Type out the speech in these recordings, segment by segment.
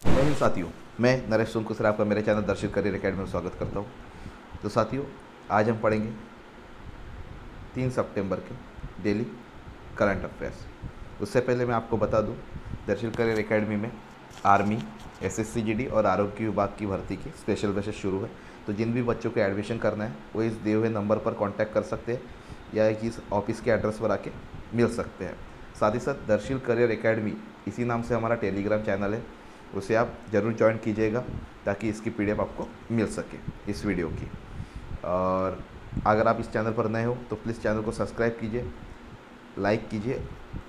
जय हिंद साथियों, मैं नरेश सोनकुसर आपका मेरे चैनल दर्शित करियर एकेडमी में स्वागत करता हूँ। तो साथियों, आज हम पढ़ेंगे 3 सितंबर के डेली करंट अफेयर्स। उससे पहले मैं आपको बता दूं, दर्शित करियर एकेडमी में आर्मी, SSC GD और आरोग्य विभाग की भर्ती की स्पेशल बैचेस शुरू है। तो जिन भी बच्चों को एडमिशन करना है वो इस दिए हुए नंबर पर कॉन्टैक्ट कर सकते हैं या इस ऑफिस के एड्रेस पर आके मिल सकते हैं। साथ ही साथ दर्शिल करियर एकेडमी इसी नाम से हमारा टेलीग्राम चैनल है, उसे आप ज़रूर ज्वाइन कीजिएगा ताकि इसकी PDF आपको मिल सके इस वीडियो की। और अगर आप इस चैनल पर नए हो तो प्लीज़ चैनल को सब्सक्राइब कीजिए, लाइक कीजिए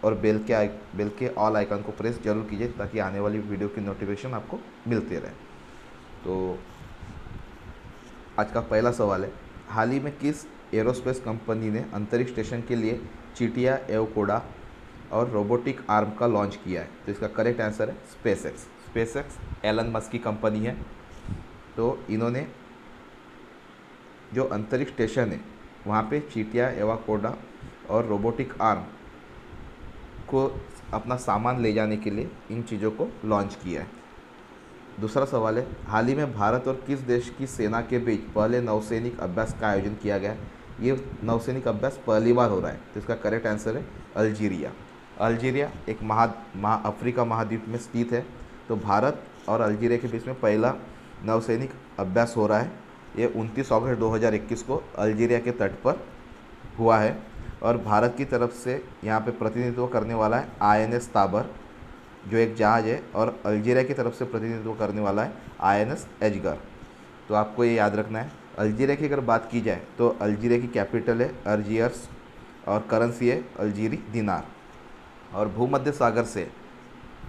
और बेल के ऑल आइकन को प्रेस जरूर कीजिए ताकि आने वाली वीडियो की नोटिफिकेशन आपको मिलती रहे। तो आज का पहला सवाल है, हाल ही में किस एरोस्पेस कंपनी ने अंतरिक्ष स्टेशन के लिए चीटिया एवकोडा और रोबोटिक आर्म का लॉन्च किया है? तो इसका करेक्ट आंसर है स्पेसएक्स एलन मस्क की कंपनी है। तो इन्होंने जो अंतरिक्ष स्टेशन है वहाँ पे चीटिया एवाकोडा और रोबोटिक आर्म को अपना सामान ले जाने के लिए इन चीज़ों को लॉन्च किया है। दूसरा सवाल है, हाल ही में भारत और किस देश की सेना के बीच पहले नौसैनिक अभ्यास का आयोजन किया गया है? ये नौसैनिक अभ्यास पहली बार हो रहा है। तो इसका करेक्ट आंसर है अल्जीरिया एक अफ्रीका महाद्वीप में स्थित है। तो भारत और अल्जीरिया के बीच में पहला नौसैनिक अभ्यास हो रहा है। ये 29 अगस्त 2021 को अल्जीरिया के तट पर हुआ है और भारत की तरफ से यहाँ पे प्रतिनिधित्व करने वाला है INS ताबर, जो एक जहाज़ है, और अल्जीरिया की तरफ से प्रतिनिधित्व करने वाला है INS एजगर। तो आपको ये याद रखना है। अल्जीरिया की अगर बात की जाए तो अल्जीरिया की कैपिटल है अल्जियर्स और करेंसी है अल्जीरी दिनार। और भूमध्य सागर से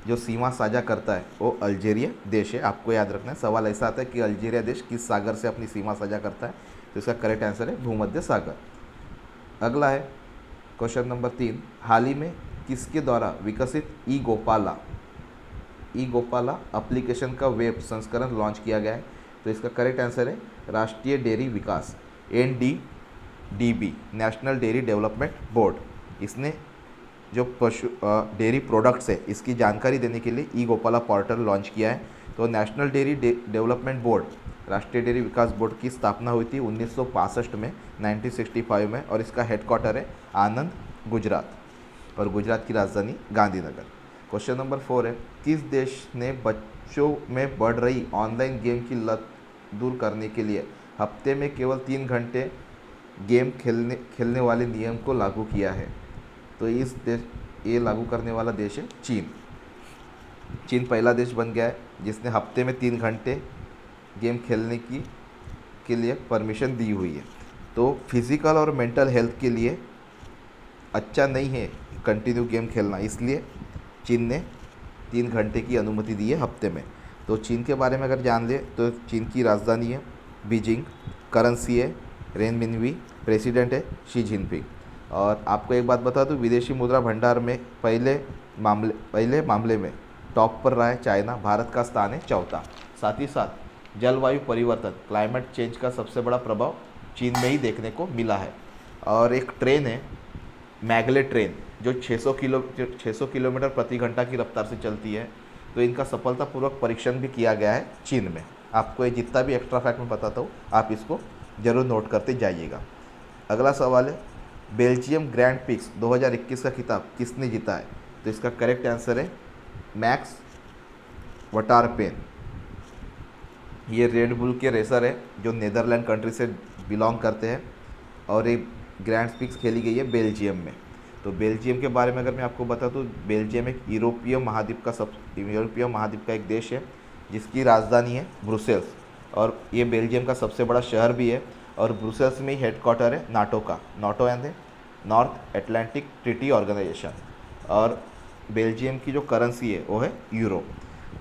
जो सीमा साझा करता है वो अल्जीरिया देश है। आपको याद रखना है। सवाल ऐसा आता है कि अल्जीरिया देश किस सागर से अपनी सीमा साझा करता है? तो इसका करेक्ट आंसर है भूमध्य सागर। अगला है क्वेश्चन नंबर 3, हाल ही में किसके द्वारा विकसित ई गोपाला एप्लीकेशन का वेब संस्करण लॉन्च किया गया है? तो इसका करेक्ट आंसर है राष्ट्रीय डेयरी विकास NDDB national dairy development board. इसने जो पशु डेयरी प्रोडक्ट्स है इसकी जानकारी देने के लिए ई गोपाला पोर्टल लॉन्च किया है। तो नेशनल डेयरी डेवलपमेंट बोर्ड, राष्ट्रीय डेयरी विकास बोर्ड की स्थापना हुई थी 1965 में, 1965 में, और इसका हेडक्वार्टर है आनंद, गुजरात, और गुजरात की राजधानी गांधीनगर। क्वेश्चन नंबर 4 है, किस देश ने बच्चों में बढ़ रही ऑनलाइन गेम की लत दूर करने के लिए हफ्ते में केवल 3 घंटे गेम खेलने वाले नियम को लागू किया है? तो ये लागू करने वाला देश है चीन पहला देश बन गया है जिसने हफ्ते में 3 घंटे गेम खेलने के लिए परमिशन दी हुई है। तो फिज़िकल और मेंटल हेल्थ के लिए अच्छा नहीं है कंटिन्यू गेम खेलना, इसलिए चीन ने 3 घंटे की अनुमति दी है हफ्ते में। तो चीन के बारे में अगर जान ले तो चीन की राजधानी है बीजिंग, करेंसी है रेनमिनवी, प्रेसिडेंट है शी जिनपिंग। और आपको एक बात बता दूं, विदेशी मुद्रा भंडार में पहले मामले में टॉप पर रहा है चाइना, भारत का स्थान है चौथा। साथ ही साथ जलवायु परिवर्तन, क्लाइमेट चेंज का सबसे बड़ा प्रभाव चीन में ही देखने को मिला है। और एक ट्रेन है मैगले ट्रेन जो 600 किलोमीटर प्रति घंटा की रफ्तार से चलती है। तो इनका सफलतापूर्वक परीक्षण भी किया गया है चीन में। आपको ये जितना भी एक्स्ट्रा फैक्ट मैं बताता हूँ आप इसको ज़रूर नोट करते जाइएगा। अगला सवाल है, बेल्जियम ग्रैंड पिक्स 2021 का खिताब किसने जीता है? तो इसका करेक्ट आंसर है मैक्स वर्स्टैपेन। ये रेड बुल के रेसर है जो नीदरलैंड कंट्री से बिलोंग करते हैं और ये ग्रैंड पिक्स खेली गई है बेल्जियम में। तो बेल्जियम के बारे में अगर मैं आपको बता दूँ, बेल्जियम एक यूरोपीय महाद्वीप का एक देश है जिसकी राजधानी है ब्रुसेल्स, और ये बेल्जियम का सबसे बड़ा शहर भी है। और ब्रुसेल्स में ही हेडक्वार्टर है नाटो यानी नॉर्थ एटलांटिक ट्रीटी ऑर्गेनाइजेशन। और बेल्जियम की जो करेंसी है वो है यूरो।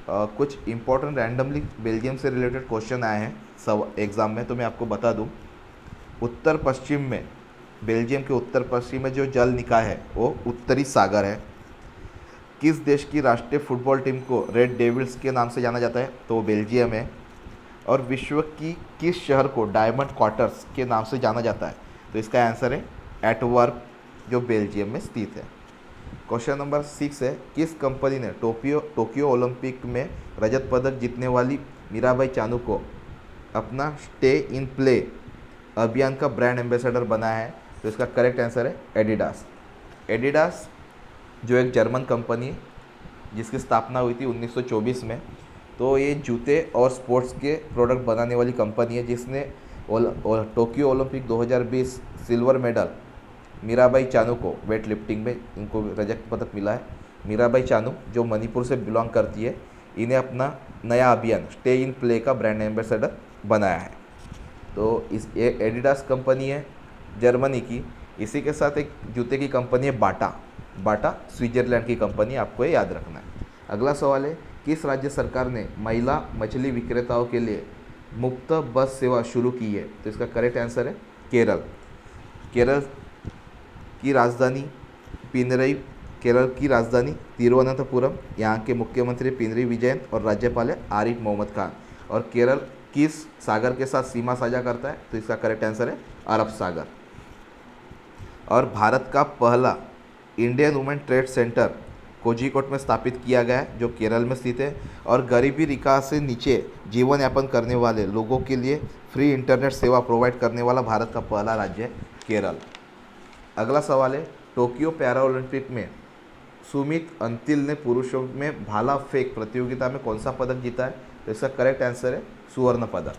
कुछ इंपॉर्टेंट रैंडमली बेल्जियम से रिलेटेड क्वेश्चन आए हैं सब एग्ज़ाम में, तो मैं आपको बता दूं। बेल्जियम के उत्तर पश्चिम में जो जल निकाय है वो उत्तरी सागर है। किस देश की राष्ट्रीय फुटबॉल टीम को रेड डेविल्स के नाम से जाना जाता है? तो वो बेल्जियम है। और विश्व की किस शहर को डायमंड क्वार्टर्स के नाम से जाना जाता है? तो इसका आंसर है एंटवर्प, जो बेल्जियम में स्थित है। क्वेश्चन नंबर 6 है, किस कंपनी ने टोक्यो ओलंपिक में रजत पदक जीतने वाली मीराबाई चानू को अपना स्टे इन प्ले अभियान का ब्रांड एम्बेसडर बनाया है? तो इसका करेक्ट आंसर है एडिडास। एडिडास जो एक जर्मन कंपनी है जिसकी स्थापना हुई थी 1924 में, तो ये जूते और स्पोर्ट्स के प्रोडक्ट बनाने वाली कंपनी है जिसने Tokyo Olympic 2020 silver medal Mirabai Chanu को वेट लिफ्टिंग में इनको रजत पदक मिला है। मीराबाई चानू जो मणिपुर से बिलोंग करती है, इन्हें अपना नया अभियान स्टे इन प्ले का ब्रांड एम्बेसडर बनाया है। तो ये एडिडास कंपनी है जर्मनी की। इसी के साथ एक जूते की कंपनी है बाटा। बाटा स्विट्जरलैंड की कंपनी, आपको ये याद रखना है। अगला सवाल है, किस राज्य सरकार ने महिला मछली विक्रेताओं के लिए मुफ्त बस सेवा शुरू की है? तो इसका करेक्ट आंसर है केरल। केरल की राजधानी केरल की राजधानी तिरुवनंतपुरम, यहाँ के मुख्यमंत्री पिनरी विजयन और राज्यपाल है आरिफ मोहम्मद खान। और केरल किस सागर के साथ सीमा साझा करता है? तो इसका करेक्ट आंसर है अरब सागर। और भारत का पहला Indian women trade centre Kozhikode में स्थापित किया गया है, जो केरल में स्थित है। और गरीबी रेखा से नीचे जीवन यापन करने वाले लोगों के लिए फ्री इंटरनेट सेवा प्रोवाइड करने वाला भारत का पहला राज्य है केरल। अगला सवाल है, टोक्यो पैरा ओलंपिक में सुमित अंतिल ने पुरुषों में भाला फेंक प्रतियोगिता में कौन सा पदक जीता है? तो इसका करेक्ट आंसर है स्वर्ण पदक।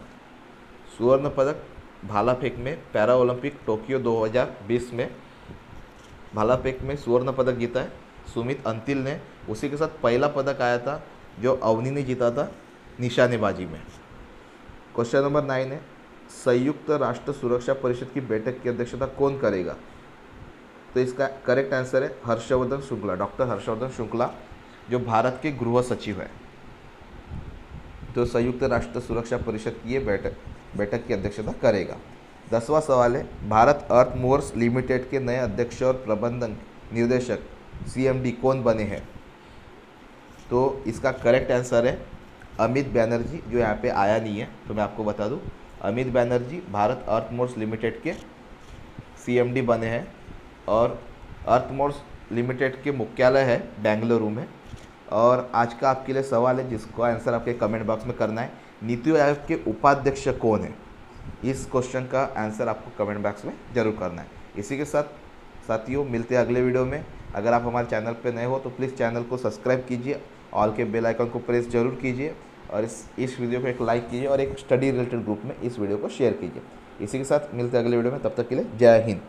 स्वर्ण पदक भाला फेंक में पैरा ओलंपिक टोक्यो 2020 में भाला फेंक में स्वर्ण पदक जीता है सुमित अंतिल ने। उसी के साथ पहला पदक आया था जो अवनी ने जीता था निशानेबाजी में। क्वेश्चन नंबर 9 है, संयुक्त राष्ट्र सुरक्षा परिषद की बैठक की अध्यक्षता कौन करेगा? तो इसका करेक्ट आंसर है हर्षवर्धन श्रृंगला, डॉक्टर हर्षवर्धन श्रृंगला, जो भारत के गृह सचिव है। तो संयुक्त राष्ट्र सुरक्षा परिषद की ये बैठक की अध्यक्षता करेगा। 10वां सवाल है, भारत अर्थ मोवर्स लिमिटेड के नए अध्यक्ष और प्रबंधन निर्देशक CMD कौन बने हैं? तो इसका करेक्ट आंसर है अमित बैनर्जी, जो यहाँ पे आया नहीं है तो मैं आपको बता दूँ, अमित बैनर्जी भारत अर्थ मोवर्स लिमिटेड के CMD बने हैं। और अर्थ मोवर्स लिमिटेड के मुख्यालय है बेंगलुरु में। और आज का आपके लिए सवाल है जिसका आंसर आपके कमेंट बॉक्स में करना है, नीति आयोग के उपाध्यक्ष कौन है? इस क्वेश्चन का आंसर आपको कमेंट बॉक्स में जरूर करना है। इसी के साथ साथियों मिलते हैं अगले वीडियो में। अगर आप हमारे चैनल पर नए हो तो प्लीज़ चैनल को सब्सक्राइब कीजिए, ऑल के बेल आइकन को प्रेस जरूर कीजिए और इस वीडियो को एक लाइक कीजिए और एक स्टडी रिलेटेड ग्रुप में इस वीडियो को शेयर कीजिए। इसी के साथ मिलते हैं अगले वीडियो में, तब तक के लिए जय हिंद।